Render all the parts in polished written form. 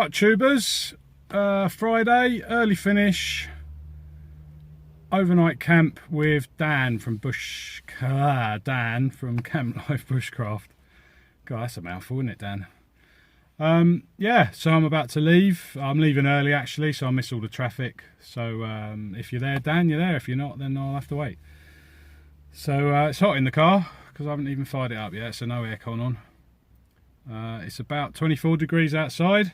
Right, tubers, Friday, early finish, overnight camp with Dan from Camplife Bushcraft. God, that's a mouthful, isn't it, Dan? Yeah, so I'm about to leave. I'm leaving early actually, so I miss all the traffic. So if you're there, Dan, you're there. If you're not, then I'll have to wait. So it's hot in the car because I haven't even fired it up yet, so no aircon on. It's about 24 degrees outside.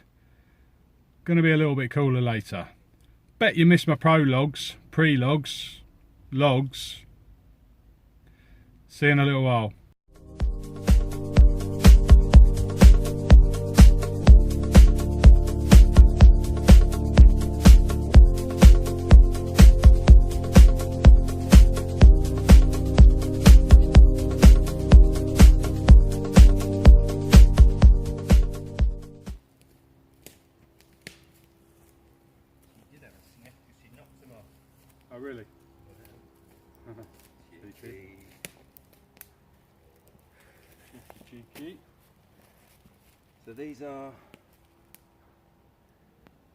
Going to be a little bit cooler later. Bet you missed my pre-logs. See you in a little while. Oh really? Cheeky. So these are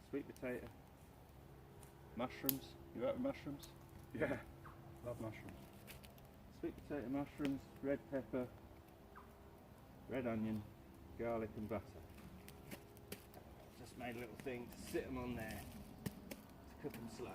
sweet potato mushrooms. You out with mushrooms? Yeah, love mushrooms. Sweet potato mushrooms, red pepper, red onion, garlic and butter. Just made a little thing to sit them on there to cook them slow.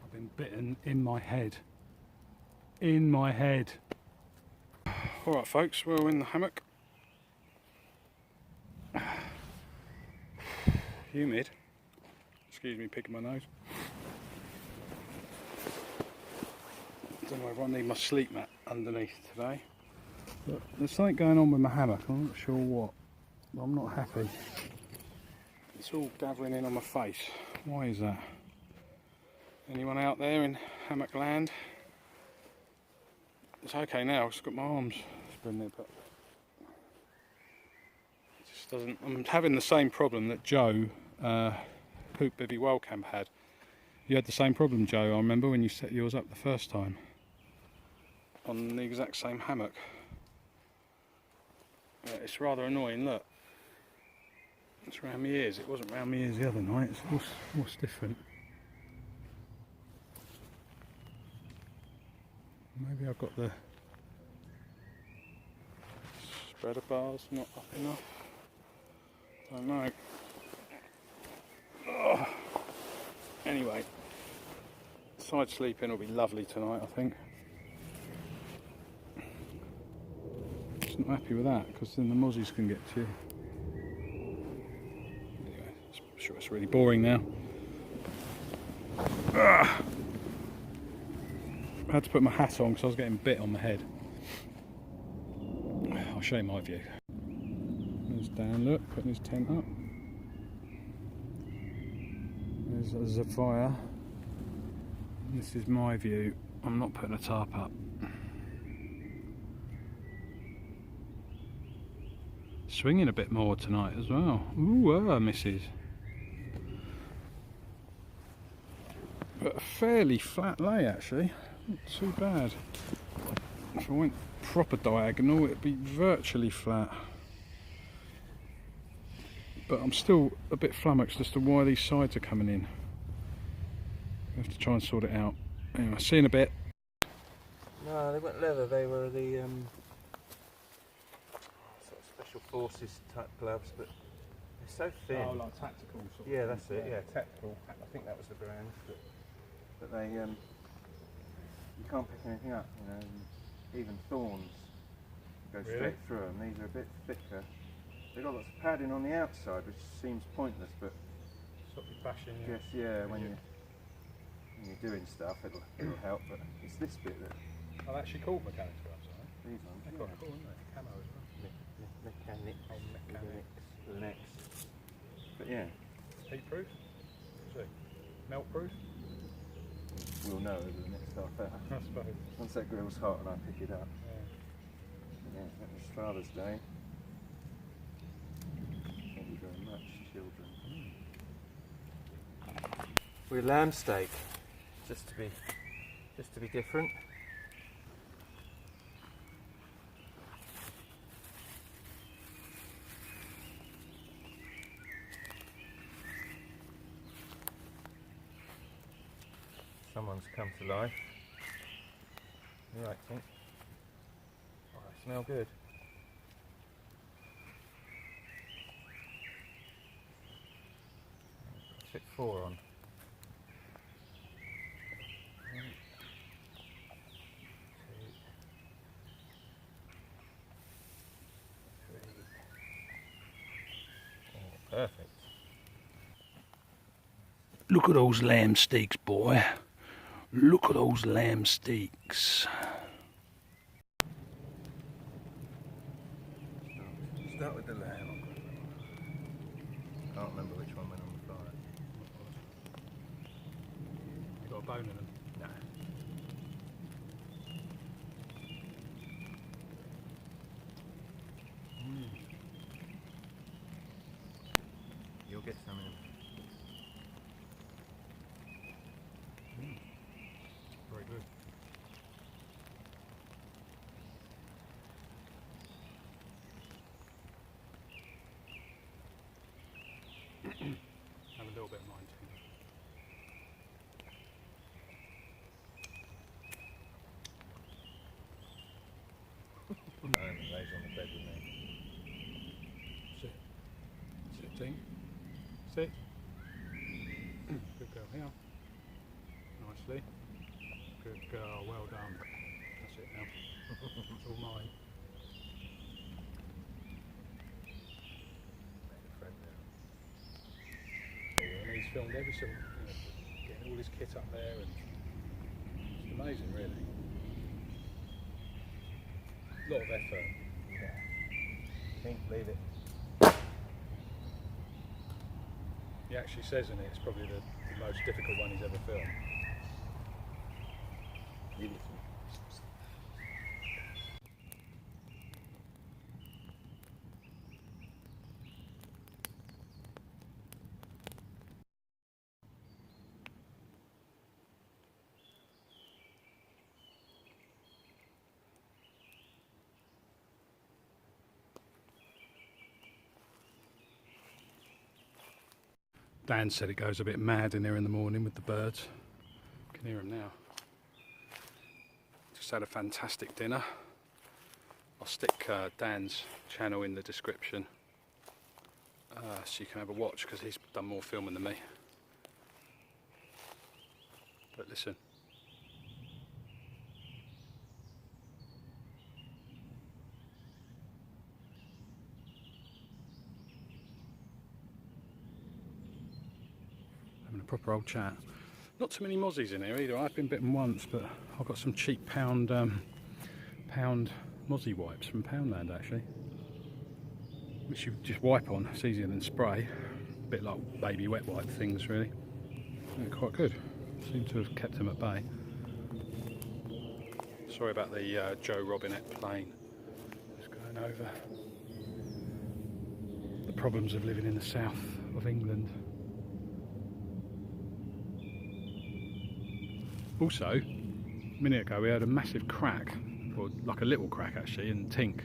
I've been bitten in my head. In my head. Alright folks, we're in the hammock. Humid. Excuse me picking my nose. I don't know if I need my sleep mat underneath today. But there's something going on with my hammock, I'm not sure what. I'm not happy. It's all gathering in on my face. Why is that? Anyone out there in hammock land? It's okay now, it's got my arms spreading it, but it just doesn't. I'm having the same problem that Joe, Poop Bivvy Wild Camp had. You had the same problem, Joe, I remember when you set yours up the first time. On the exact same hammock. It's rather annoying, look. It's round my ears, it wasn't round my ears the other night, what's different? Maybe I've got the spreader bars not up enough. Don't know. Oh. Anyway, side sleeping will be lovely tonight, I think. Just not happy with that because then the mozzies can get to you. Anyway, I'm sure it's really boring now. Ah. I had to put my hat on because I was getting bit on the head. I'll show you my view. There's Dan, look, putting his tent up. There's a fire. This is my view. I'm not putting a tarp up. Swinging a bit more tonight as well. Ooh, misses. But a fairly flat lay actually. Not too bad. If I went proper diagonal, it'd be virtually flat. But I'm still a bit flummoxed as to why these sides are coming in. I have to try and sort it out. Anyway, see you in a bit. No, they weren't leather. They were the sort of special forces type gloves, but they're so thin. Oh, like tactical sort of. Yeah, that's it. Yeah, tactical. I think that was the brand. But they you can't pick anything up, you know, and even thorns go straight through them. These are a bit thicker. They've got lots of padding on the outside, which seems pointless, but Stop you bashing. yes, yeah, when you're doing stuff, it'll help. But it's this bit that. I've actually called mechanics gloves, aren't they? These ones. They're quite cool, aren't they? Camo as well. Mechanics. But yeah. Heat proof? See. Melt proof? We'll know over the next half hour. I suppose. Once that grill's hot and I pick it up. Yeah. Yeah, that was Father's Day. Thank you very much, children. with lamb steak, just to be different. Someone's come to life. You right, think? Oh, they smell good. Stick 4 on. 1, 2, 3. Oh, perfect. Look at those lamb steaks, boy. Look at those lamb steaks. Start with the lamb. Can't remember which one went on the fire. You got a bone in them? No. You'll get some in. Very good. Have a little bit of mine too. Naomi lays on the bed with me. Sit. Sit, Ting. Sit. Good girl. Here. Nicely. Good girl. Well done. That's it now. It's all mine. Made a friend there. And he's filmed every sort of, getting all his kit up there, and it's amazing, really. A lot of effort. Yeah. Think, leave it. He actually says in it, it's probably the most difficult one he's ever filmed. Leave it to me. Dan said it goes a bit mad in there in the morning with the birds. You can hear them now. Just had a fantastic dinner. I'll stick Dan's channel in the description so you can have a watch, because he's done more filming than me. But listen. Having a proper old chat. Not too many mozzies in here either. I've been bitten once, but I've got some cheap pound mozzie wipes from Poundland actually, which you just wipe on. It's easier than spray. A bit like baby wet wipe things, really. They're quite good. Seem to have kept them at bay. Sorry about the Joe Robinette plane. Just going over the problems of living in the south of England. Also, a minute ago we heard a massive crack, or like a little crack actually, and Tink,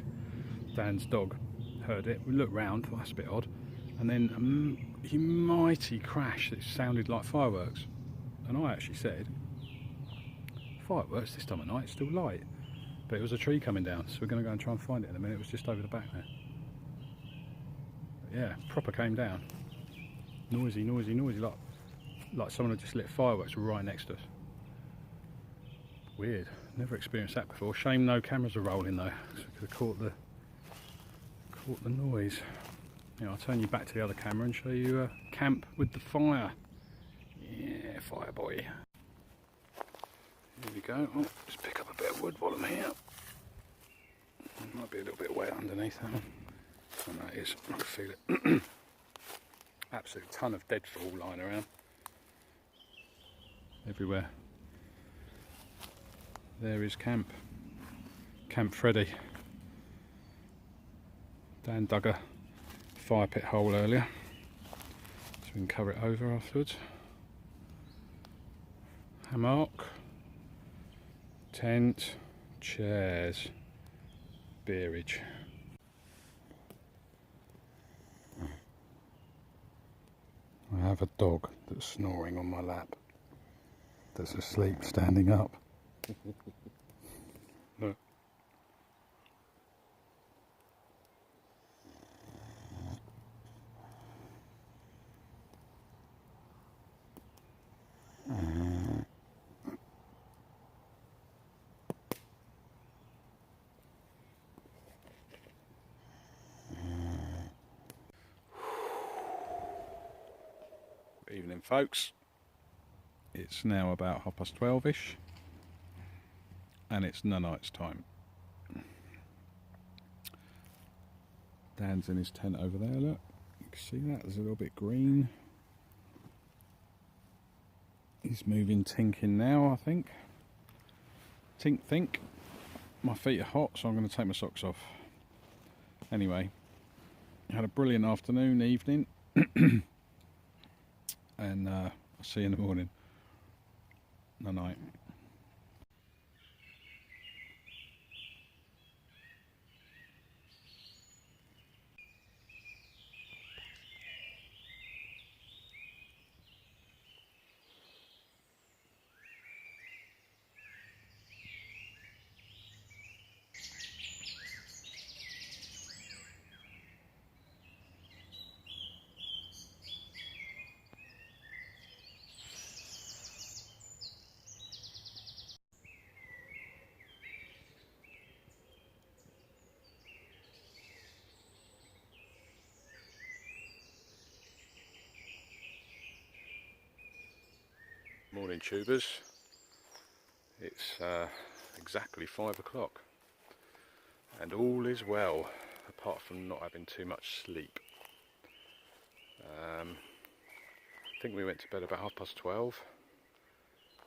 Dan's dog, heard it. We looked round, thought that's a bit odd, and then a mighty crash that sounded like fireworks. And I actually said, fireworks this time of night, it's still light. But it was a tree coming down, so we're going to go and try and find it in a minute. It was just over the back there. But yeah, proper came down. Noisy, noisy, noisy, like someone had just lit fireworks right next to us. Weird, never experienced that before. Shame no cameras are rolling though, so we could have caught the noise. Now I'll turn you back to the other camera and show you camp with the fire. Yeah, fire boy. Here we go. Oh, just pick up a bit of wood while I'm here. It might be a little bit wet underneath that one. Oh no, it is. I can feel it. Absolute ton of deadfall lying around. Everywhere. There is Camp Freddy. Dan dug a fire pit hole earlier, so we can cover it over afterwards. hammock, tent, chairs, beerage. I have a dog that's snoring on my lap, that's asleep standing up. Look. Evening folks, it's now about 12:30ish and it's night's time. Dan's in his tent over there, look, you can see that, there's a little bit green. He's moving tinking now, I think. Think. My feet are hot, so I'm going to take my socks off. Anyway, had a brilliant afternoon, evening. And I'll see you in the morning. Night night. Morning tubers, it's exactly 5 o'clock and all is well, apart from not having too much sleep. I think we went to bed about 12:30,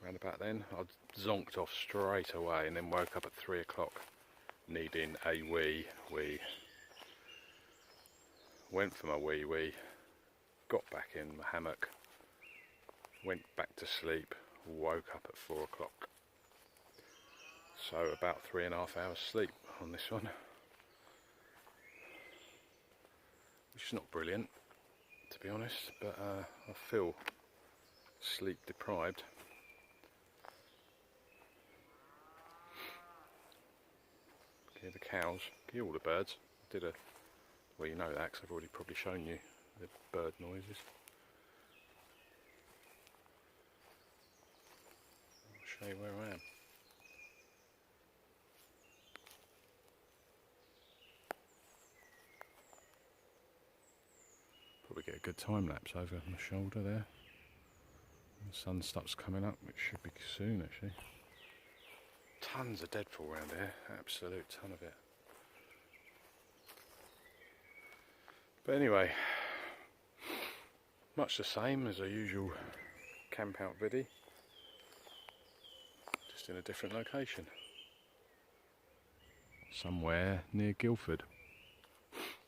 around about then. I zonked off straight away and then woke up at 3 o'clock needing a wee. Went for my wee, got back in my hammock, went back to sleep, woke up at 4 o'clock. So about 3.5 hours sleep on this one. Which is not brilliant, to be honest, but I feel sleep deprived. Hear the cows, hear all the birds. I did well, you know that because I've already probably shown you the bird noises. Show you where I am. Probably get a good time lapse over my shoulder there. The sun stops coming up, which should be soon actually. Tons of deadfall around here, absolute ton of it. But anyway, much the same as a usual camp out viddy. Just in a different location. Somewhere near Guildford.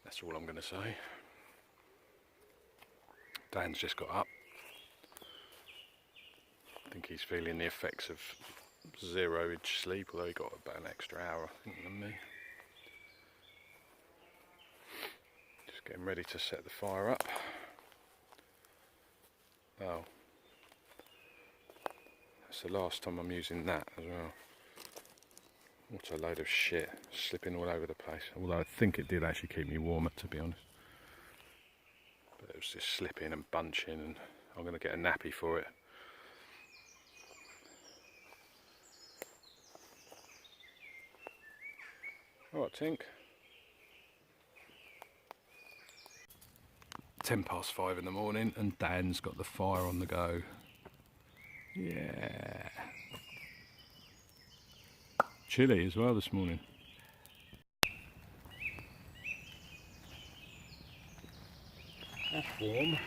That's all I'm going to say. Dan's just got up. I think he's feeling the effects of zero-age sleep, although he got about an extra hour, I think, than me. Just getting ready to set the fire up. Oh. That's the last time I'm using that as well. What a load of shit, slipping all over the place. Although I think it did actually keep me warmer, to be honest. But it was just slipping and bunching, and I'm going to get a nappy for it. Alright, Tink. 5:10 in the morning, and Dan's got the fire on the go. Yeah. Chilly as well this morning. That's warm.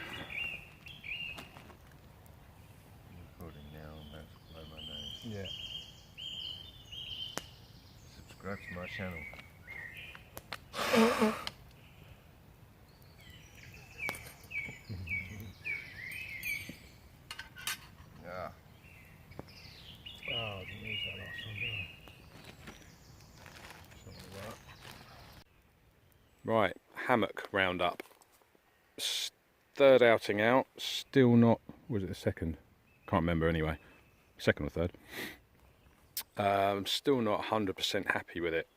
Recording now, and that's blow my nose. Yeah. Subscribe to my channel. Yeah. Right, hammock roundup. Third outing out, still not, was it the second? Can't remember anyway. Second or third. Still not 100% happy with it,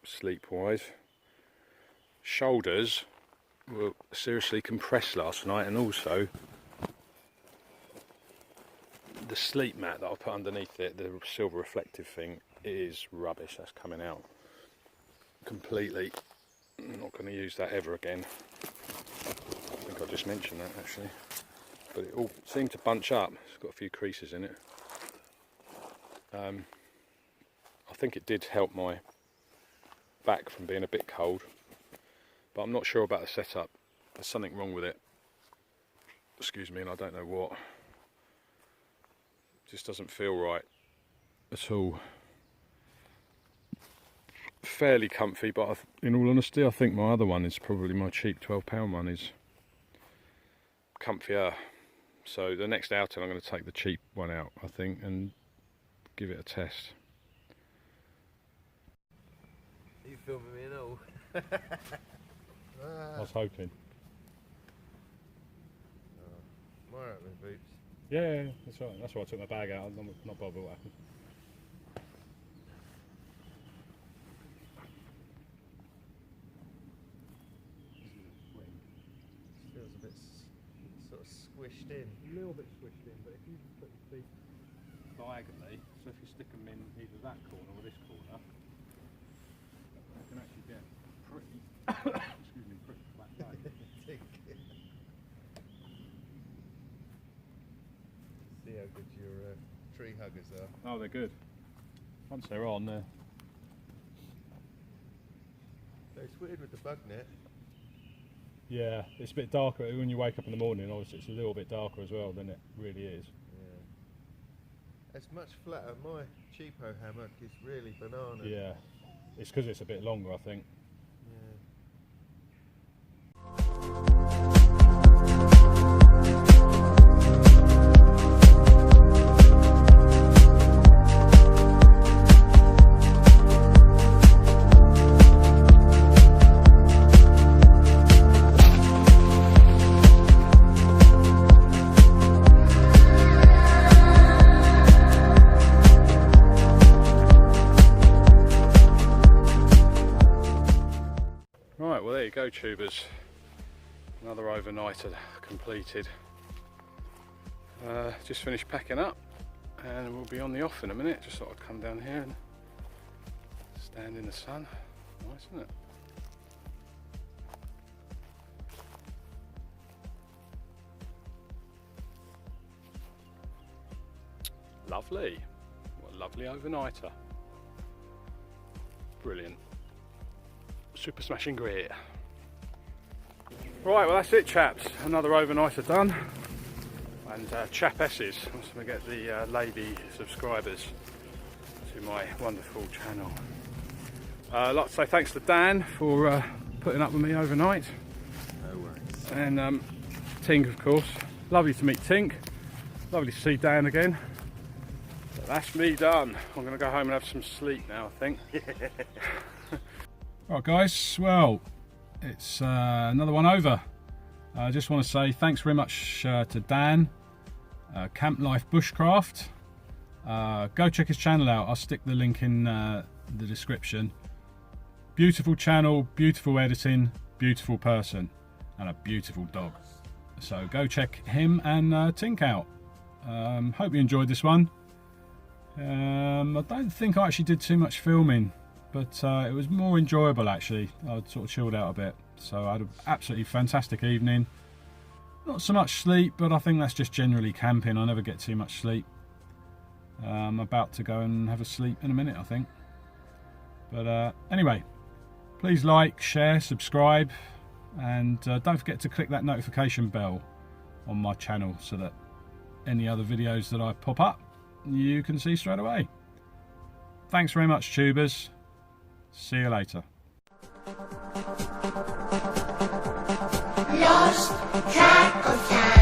sleep-wise. Shoulders were seriously compressed last night, and also the sleep mat that I put underneath it, the silver reflective thing, is rubbish. That's coming out completely. I'm not going to use that ever again. I think I just mentioned that actually, but it all seemed to bunch up. It's got a few creases in it. I think it did help my back from being a bit cold, but I'm not sure about the setup. There's something wrong with it, excuse me, and I don't know what. It just doesn't feel right at all. Fairly comfy, but in all honesty I think my other one is probably, my cheap £12 one is comfier. So the next outing I'm going to take the cheap one out, I think, and give it a test. You filming me and all? I was hoping. I'm alright with boots. Yeah, that's right. That's why I took my bag out. I'm not bothered what happened. Feels a bit sort of squished in. A little bit squished in, but if you put your feet diagonally, so if you stick them in either that corner or this corner, you can actually get pretty, excuse me, pretty flat lay. See how good your tree huggers are. Oh, they're good. Once they're on, they're... So it's weird with the bug net. Yeah, it's a bit darker when you wake up in the morning. Obviously, it's a little bit darker as well than it really is. Yeah. It's much flatter. My cheapo hammock is really banana. Yeah, it's because it's a bit longer, I think. Right, well there you go, tubers. Another overnighter completed. Just finished packing up and we'll be on the off in a minute. Just thought I'd come down here and stand in the sun. Nice, isn't it? Lovely. What a lovely overnighter. Brilliant. Super smashing great. Right, well that's it, chaps. Another overnighter done. And chapesses, I'm just going to get the lady subscribers to my wonderful channel. I'd like to say thanks to Dan for putting up with me overnight. No worries. And Tink, of course. Lovely to meet Tink. Lovely to see Dan again. But that's me done. I'm going to go home and have some sleep now, I think. Right guys, well, it's another one over. I just want to say thanks very much to Dan, Camplife Bushcraft. Go check his channel out. I'll stick the link in the description. Beautiful channel, beautiful editing, beautiful person, and a beautiful dog. So go check him and Tink out. Hope you enjoyed this one. I don't think I actually did too much filming, but it was more enjoyable actually. I sort of chilled out a bit, so I had an absolutely fantastic evening. Not so much sleep, but I think that's just generally camping. I never get too much sleep. I'm about to go and have a sleep in a minute, I think. But anyway, please like, share, subscribe, and don't forget to click that notification bell on my channel so that any other videos that I pop up you can see straight away. Thanks very much, tubers. See you later. Lost track of time.